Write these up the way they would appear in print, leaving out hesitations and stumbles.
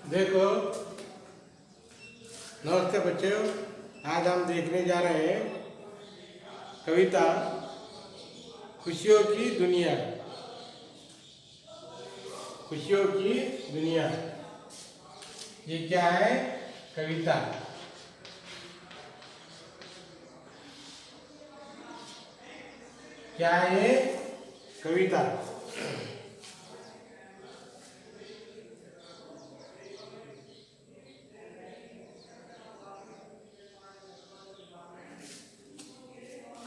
देखो, नमस्ते बच्चों। आज हम देखने जा रहे हैं कविता खुशियों की दुनिया। खुशियों की दुनिया, ये क्या है? कविता। क्या है ये? कविता।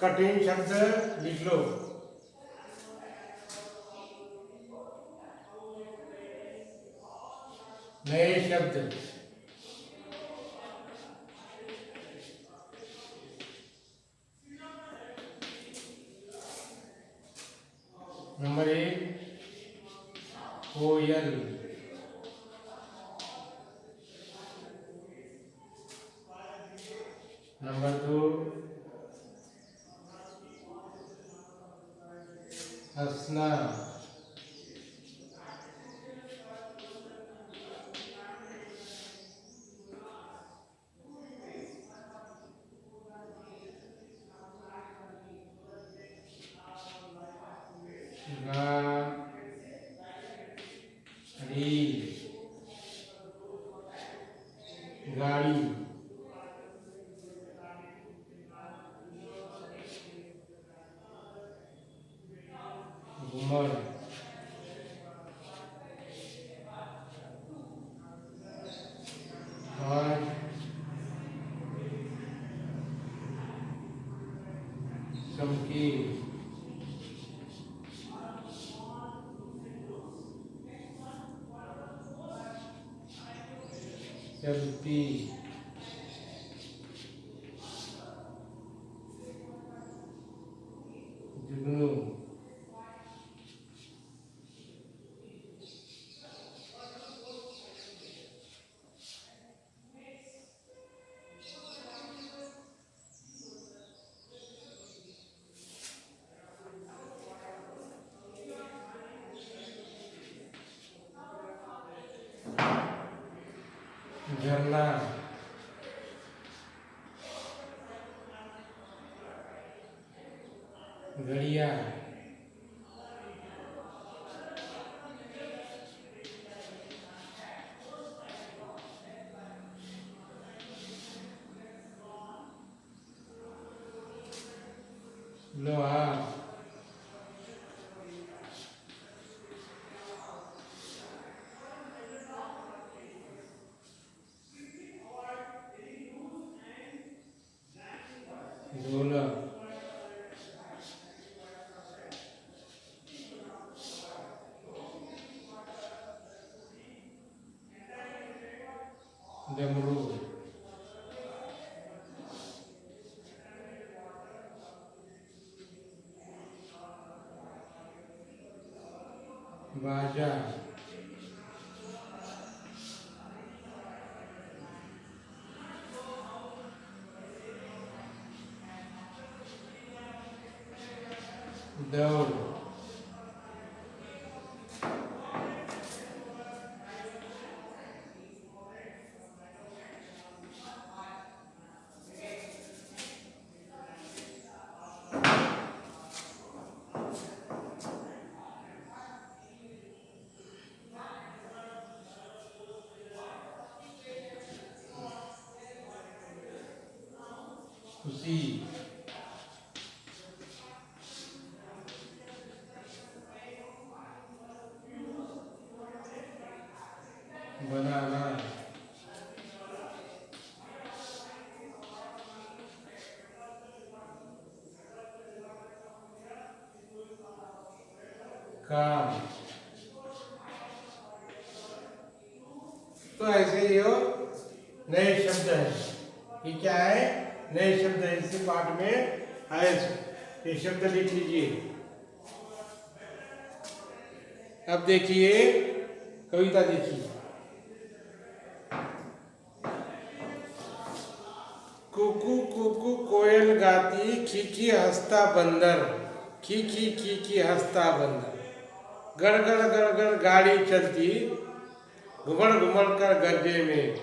कठिन शब्द लिख लो। नए शब्द। नंबर 1 कोयल। नंबर 2 हंसना। गाड़ी। गाड़ी। घूमर। और चमकी। चलती। जुगनू। झरना। घड़िया। लोहा। ढोलक। डमरू। बाजा। दौड़। खुशी। बनाना। काम। तो ऐसे ही हो नए शब्द है। ये क्या है? नए शब्द है। इसी पाठ में है। ये शब्द लिख लीजिए। अब देखिए कविता देखिए। कुकू कुकू कोयल गाती, खीखी हंसता बंदर। खीखी खीखी हंसता बंदर। गड़ गड़ गड़ गड़ गाड़ी चलती, घुमड़ घुमड़ कर गरजे में,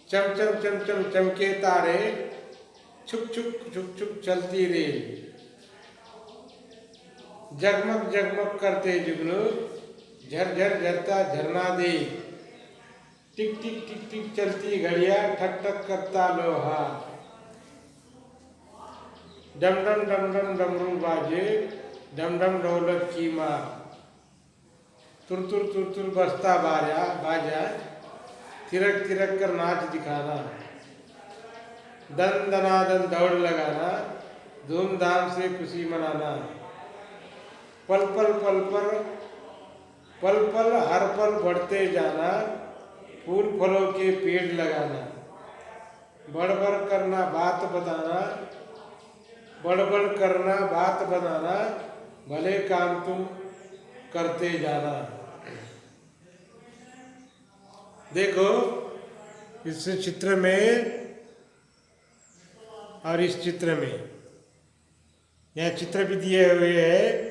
चम चम चम चम चमके तारे, छुक छुक छुक छुक चलती रेल, जगमग जगमग करते जुगनू, झर झर झरता झरना दे, टिक टिक टिक टिक चलती घड़िया, ठक ठक करता लोहा, डम डम डम डम डमरू बाजे, डम डम ढोलक की माँ, तुर तुर तुर तुर बजता बाजा बाजा, थिरक थिरक कर नाच दिखाना, दन दनादन दौड़ लगाना, धूमधाम से खुशी मनाना, पल पल पल पर पल पल हर पल बढ़ते जाना, फूल फलों के पेड़ लगाना, बढ़ बढ़ करना बात बताना, बढ़ बढ़ करना बात बनाना, भले काम तुम करते जाना। देखो इस चित्र में और इस चित्र में, यह चित्र भी दिए हुए है।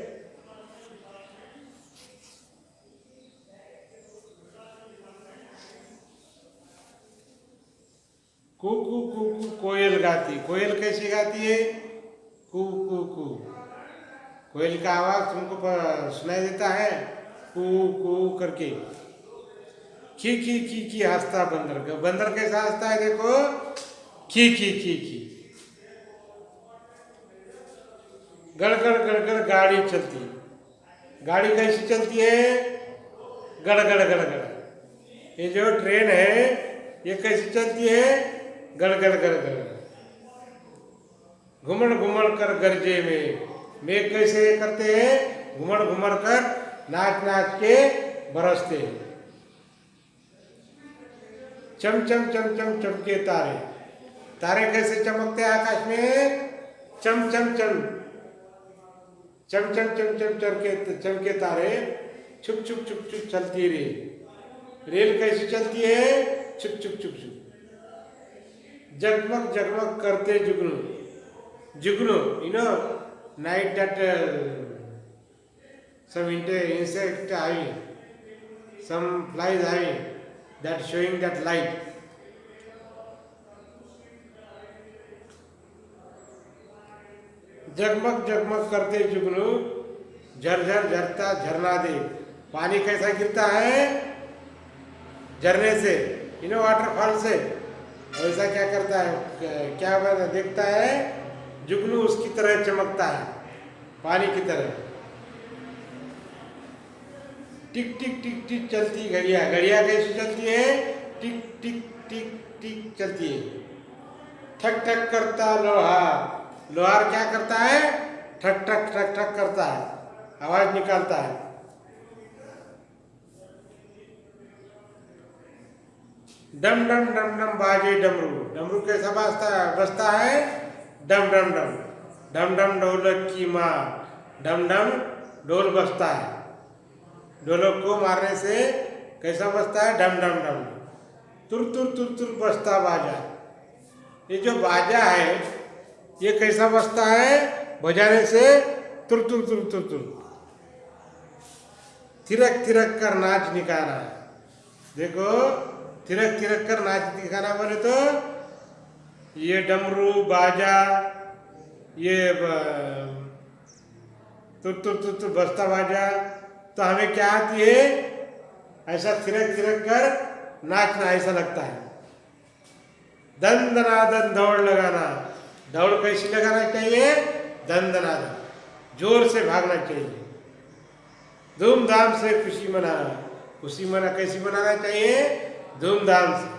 कू कू कू कू कोयल गाती, कोयल कैसे गाती है? कू कू कू, कोयल का आवाज तुमको सुनाई देता है, कू कू करके। खी हंसता बंदर का, बंदर कैसा हंसता है देखो, खी। गड़गड़ गड़गड़ गाड़ी चलती, गाड़ी कैसी चलती है? गड़गड़ गड़गड़। ये जो ट्रेन है ये कैसी चलती है? गड़गड़ गड़गड़। घुमड़ घुमड़ कर गरजे में, मेघ कैसे करते हैं? घुमड़ घुमड़ कर नाच नाच के बरसते हैं। चम चम चम चम चमके तारे, तारे कैसे चमकते हैं आकाश में? चम चम चम चम चम चम चम चमके तारे, छुक छुक छुक छुक चलती रेल, रेल कैसी चलती है? छुक छुक छुक छुक। जगमग जगमग करते जुगनू, जुगनू you know night that some insect having, some flies having, that showing that light. जगमग जगमग करते जुगनू, झरझर झरता झरना दे, पानी कैसा गिरता है? झरने से, वाटरफॉल से। ऐसा क्या करता है, क्या देखता है? जुगनू उसकी तरह चमकता है, पानी की तरह। टिक टिक टिक टिक चलती घड़िया, घड़िया कैसी चलती है? टिक टिक टिक टिक चलती है। ठक ठक करता लोहा, लोहार क्या करता है? ठक ठक ठक ठक करता है, आवाज निकालता है। डम डम डम डम बाजे डमरू, डमरू कैसा बजता है? डम डम डम। डम डम ढोलक की माँ, डम डम ढोल बजता है, ढोलक को मारने से कैसा बजता है? डम डम डम। तुर तुर तुर तुर बजता बाजा, ये जो बाजा है ये कैसा बजता है? बजाने से तुर तुर तुर तुर तुर। थिरक थिरक कर नाच निकाला, देखो थिरक थिरक कर नाच दिखाना बोले तो ये डमरू बाजा, ये तुर तुर तुर तुर बजता बाजा, तो हमें क्या आती है? ऐसा थिरक थिरक कर नाचना, ऐसा लगता है। दन दनादन दौड़ लगाना, दौड़ कैसी लगाना चाहिए? दन दनादन, जोर से भागना चाहिए। धूमधाम से खुशी मनाना, खुशी मना कैसी मनाना चाहिए? धूमधाम से।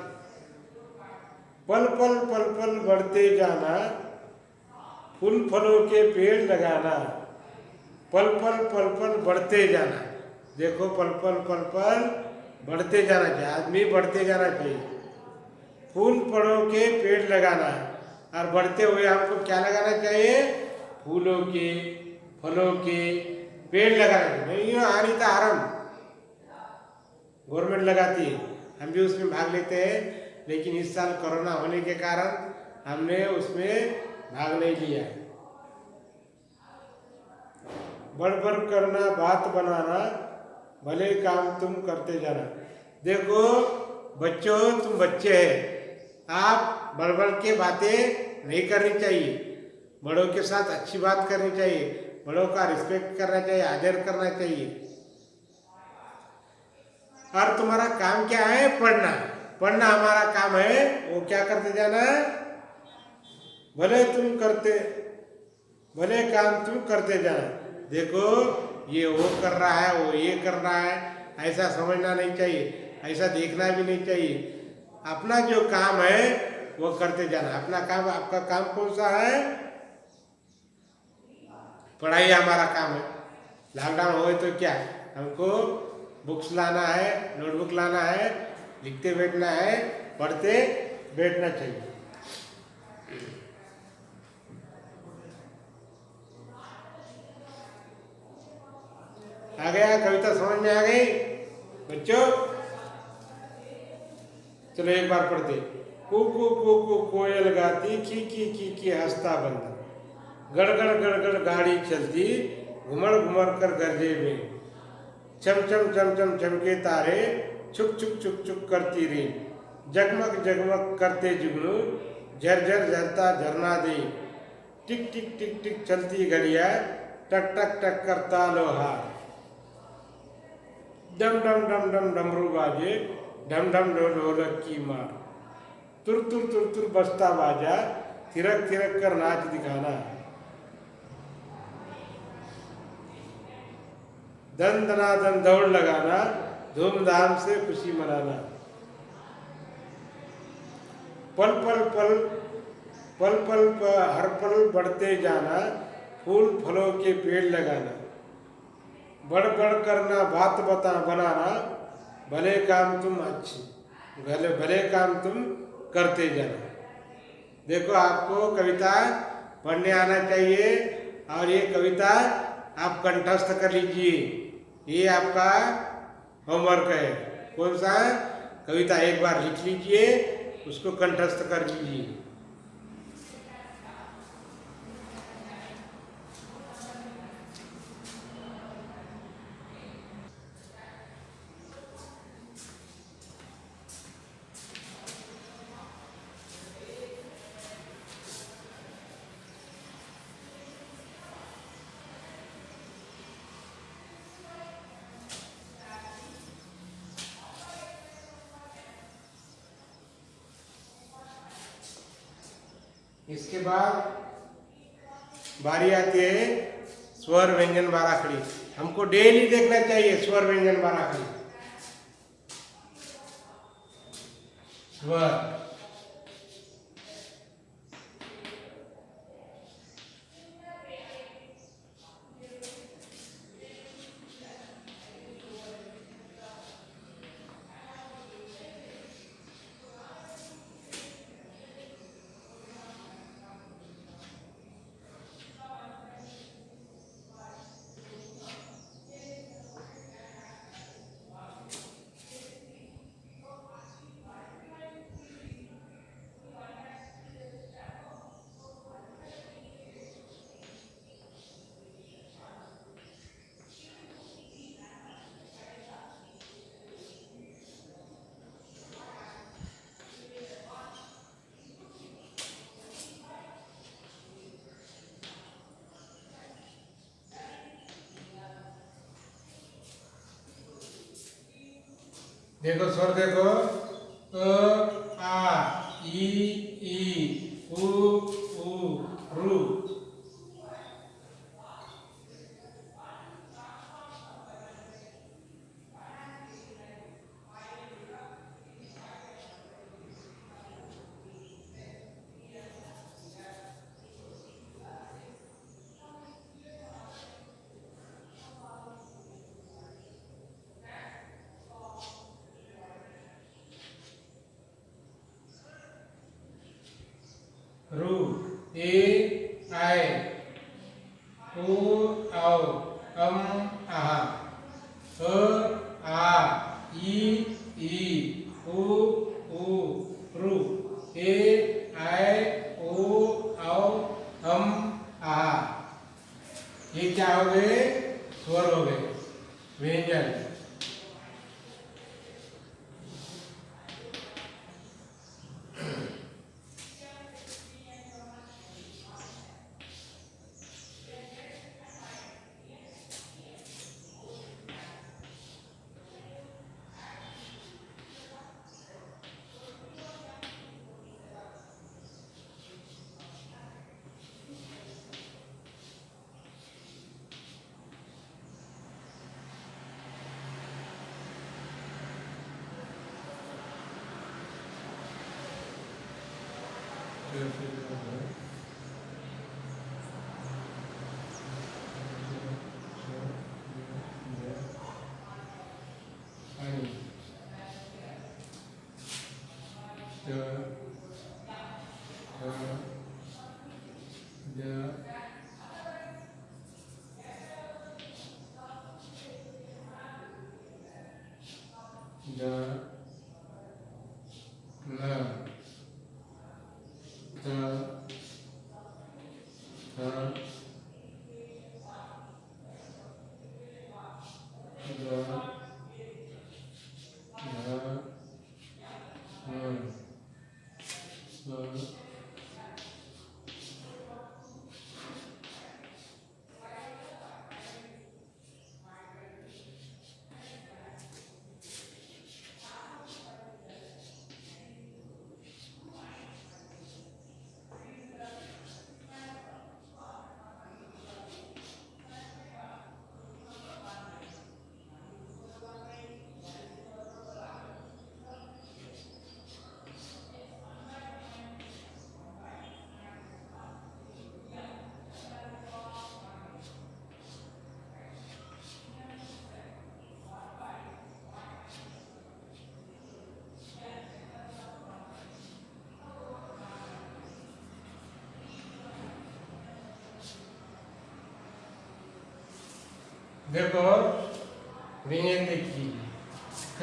पल पल पल पल बढ़ते जाना, फूल फलों के पेड़ लगाना, पल पल पल पल बढ़ते जाना। देखो पल पल पल पल बढ़ते जाना चाहिए, आदमी बढ़ते जाना चाहिए। फूल फलों के पेड़ लगाना, और बढ़ते हुए हमको क्या लगाना चाहिए? फूलों के फलों के पेड़ लगाना चाहिए। अनिता आरम गवर्नमेंट लगाती है, हम भी उसमें भाग लेते हैं, लेकिन इस साल कोरोना होने के कारण हमने उसमें भाग नहीं लिया। बढ़ बढ़ करना बात बनाना, भले काम तुम करते जाना। देखो बच्चों, तुम बच्चे हैं, आप बड़बड़ के बातें नहीं करनी चाहिए। बड़ों के साथ अच्छी बात करनी चाहिए, बड़ों का रिस्पेक्ट करना चाहिए, आदर करना चाहिए। और तुम्हारा काम क्या है? पढ़ना। पढ़ना हमारा काम है। वो क्या करते जाना, भले काम तुम करते जाना। देखो ये वो कर रहा है, वो ये कर रहा है, ऐसा समझना नहीं चाहिए, ऐसा देखना भी नहीं चाहिए। अपना जो काम है वो करते जाना। अपना काम, आपका काम कौन सा है? पढ़ाई हमारा काम है। लॉकडाउन हो तो क्या, हमको बुक्स लाना है, नोटबुक लाना है, लिखते बैठना है, पढ़ते बैठना चाहिए। आ गया? कविता समझ में आ गई बच्चों? चलो एक बार पढ़ते। कू कू कू कू कोयल गाती, की हंसता बंदर, गड़ गड़ गड़ गड़ गाड़ी चलती, घुमड़ घुमड़ कर गरजे में, चम चम चम चम चमके तारे, छुक छुक छुक छुक करती रे, जगमग जगमग करते जुगनू, झरझर झरता झरना दे, टिक टिक टिक टिक चलती घड़िया, टक टक टक करता लोहा, डम डम डम डम डमरू बाजे, ढम ढम ढोलक की मार, तुर तुर तुर तुर बजता बाजा, थिरक थिरक कर नाच दिखाना, दन दनादन दौड़ लगाना, धूमधाम से खुशी मनाना, पल पल पल पल पल हर पल बढ़ते जाना, फूल फलों के पेड़ लगाना, बढ़ बढ़ करना बात बता बनाना, भले काम तुम भले काम तुम करते जाना। देखो आपको कविता पढ़ने आना चाहिए, और ये कविता आप कंठस्थ कर लीजिए। ये आपका होमवर्क है। कौन सा? कविता एक बार लिख लीजिए, उसको कंठस्थ कर लीजिए। इसके बाद बारी आती है स्वर व्यंजन बाराखड़ी। हमको डेली देखना चाहिए स्वर व्यंजन बाराखड़ी। स्वर, देखो स्वर देखो, अ आ ई उ रू। रू, ए आय, ओ औ, आहा, आ ई उ रू, ए आय ओ औ आहा। ये क्या हो गए? स्वर हो गए, व्यंजन। देखो व्यंजन देखिए क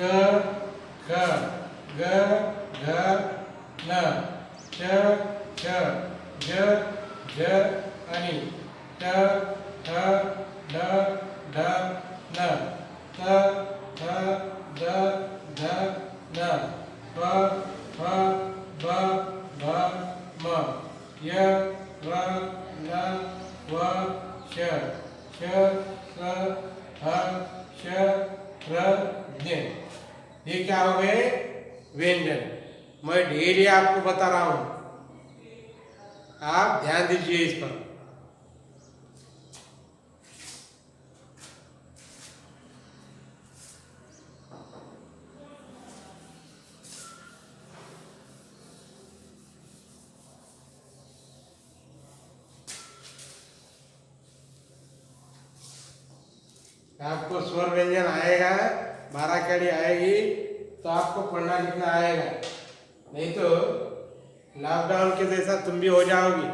ख ग घ न च छ ज झ अनि ट ठ ड ढ न त थ द ध न प फ ब भ म य व न व श श स ह श र ज्ञ। ये क्या हो गए व्यंजन। मैं डेली आपको बता रहा हूं, आप ध्यान दीजिए इस पर। आपको स्वर व्यंजन आएगा, 12 कड़ी आएगी तो आपको पढ़ना लिखना आएगा, नहीं तो लॉकडाउन के जैसा तुम भी हो जाओगी।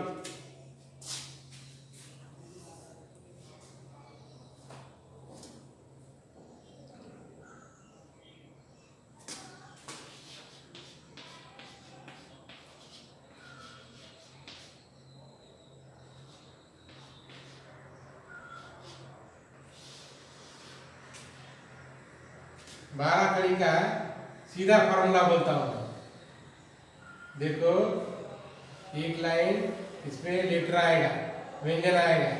बारह कड़ी का सीधा फॉर्मूला बोलता हूँ। देखो एक लाइन इसमें लेटर आएगा, व्यंजन आएगा,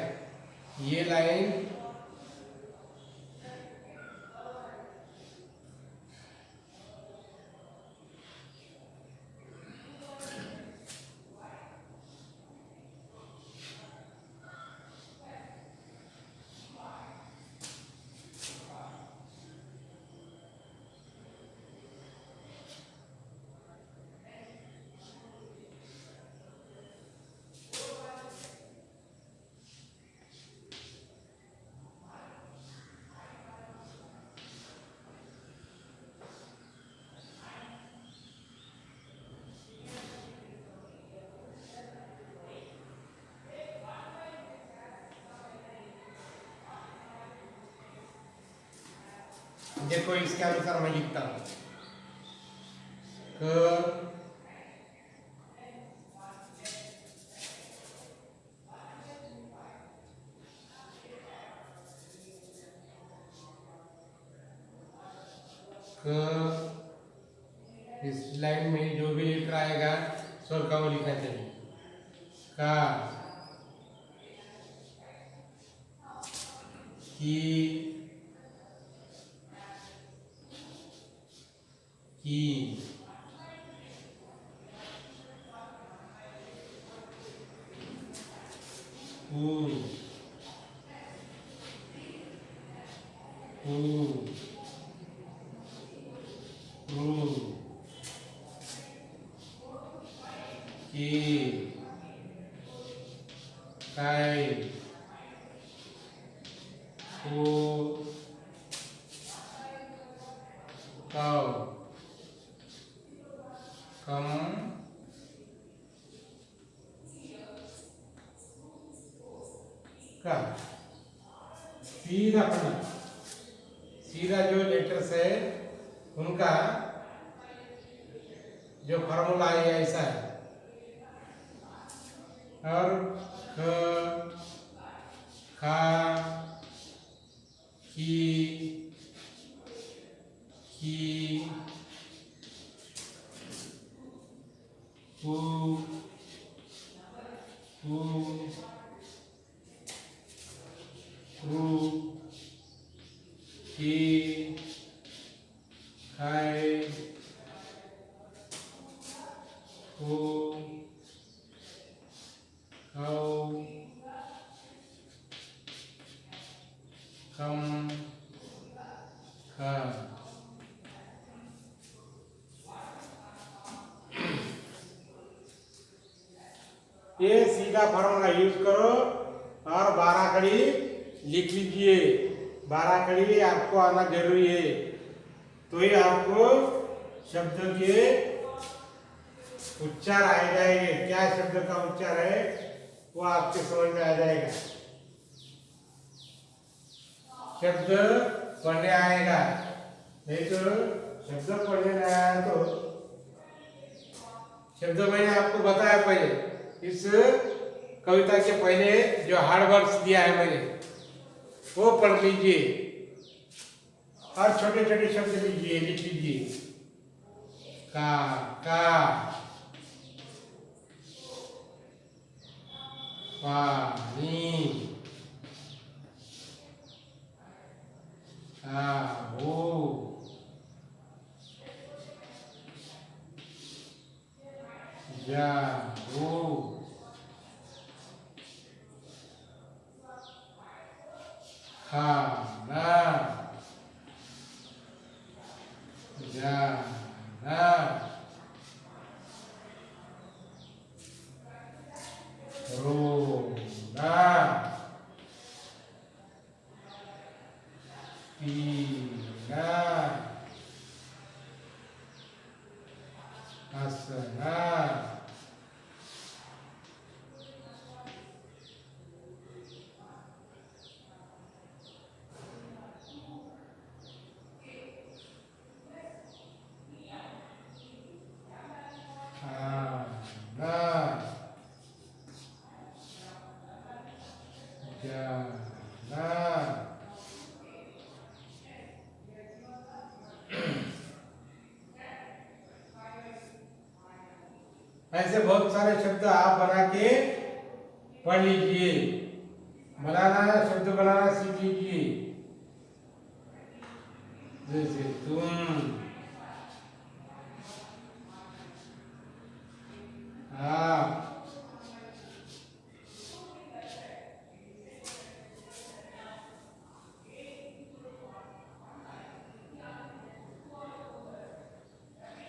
ये लाइन देखो इसके अनुसार मैं लिखता हूँ क इस लाइन में जो भी लेटर आएगा स्वर का वो लिखना चाहिए। का की की काय को कौ कम का सीधा पढ़ना। सीधा जो लेटर्स है उनका जो फॉर्मूला है ऐसा है। और ख खा की कु रु की खाए को खाओ कम खा। ये सीधा फॉर्मूला यूज करो और 12 कड़ी लिख लीजिए। 12 कड़ी आपको आना जरूरी है, तो ही आपको शब्द के उच्चार आ जाएंगे। क्या शब्द का उच्चार है वो आपके समझ में आ जाएगा। शब्द पढ़ने आएगा, नहीं तो शब्द पढ़ने नहीं आया तो शब्द मैंने आपको बताया पहले। इस कविता के पहले जो हार्ड वर्ड्स दिया है मैंने वो पढ़ लीजिए और छोटे छोटे शब्द लीजिए, लिख लीजिए। का पानी आओ जाओ खाना जाना रोना पीना हंसना खाना जाना। ऐसे बहुत सारे शब्द आप बना के पढ़ लीजिए। बनाना शब्द बनाना सीख लीजिए। जैसे तुम, आप,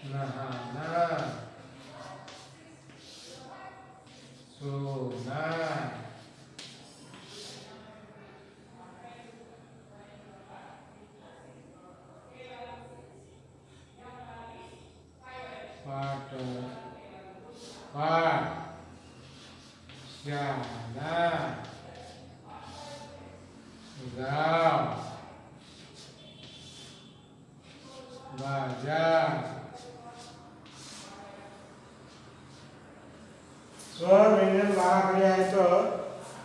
नहाना, सोना, पाठ पाठ जाना, गाँव बाजार। स्वर व्यंजन 12 खड़े आए तो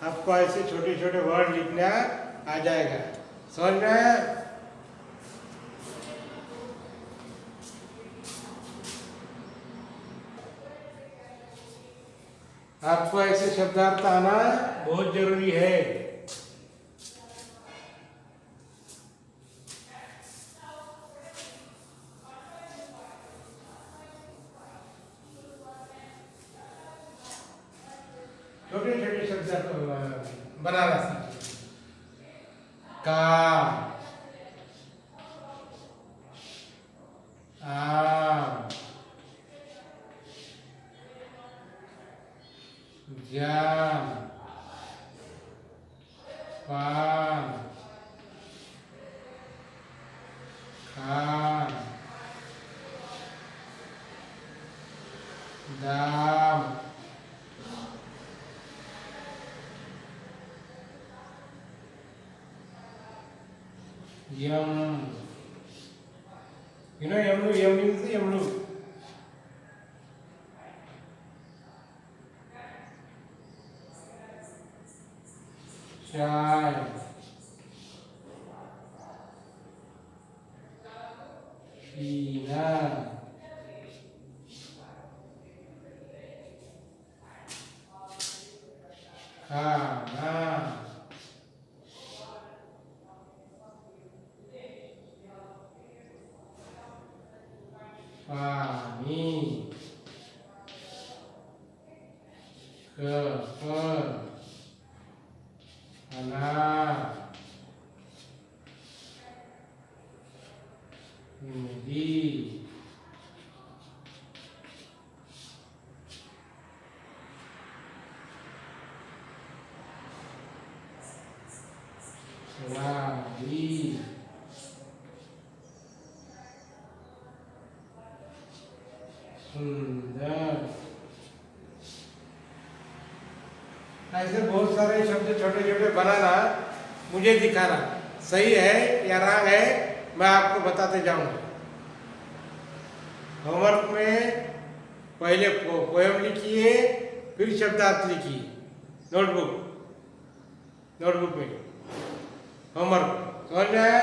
आपको ऐसे छोटे छोटे वर्ड लिखना आ जाएगा। समझ में आया? आपको ऐसे शब्दार्थ आना बहुत जरूरी है। छोटे छोटे शब्द बनाना सीखिए। काम, आम, जाम, पान, खान, दाम, यम. You know yamlu? Yam means yamlu. Chai, Pina, Kana, Pani, Keper, Anak, Mudi, Lari, सुंदर. ऐसे बहुत सारे शब्द छोटे छोटे बनाना, मुझे दिखाना सही है या रॉन्ग है, मैं आपको बताते जाऊंगा. होमवर्क में पहले पोएम लिखिए, फिर शब्दार्थ लिखिए. नोटबुक में होमवर्क समझ में आया?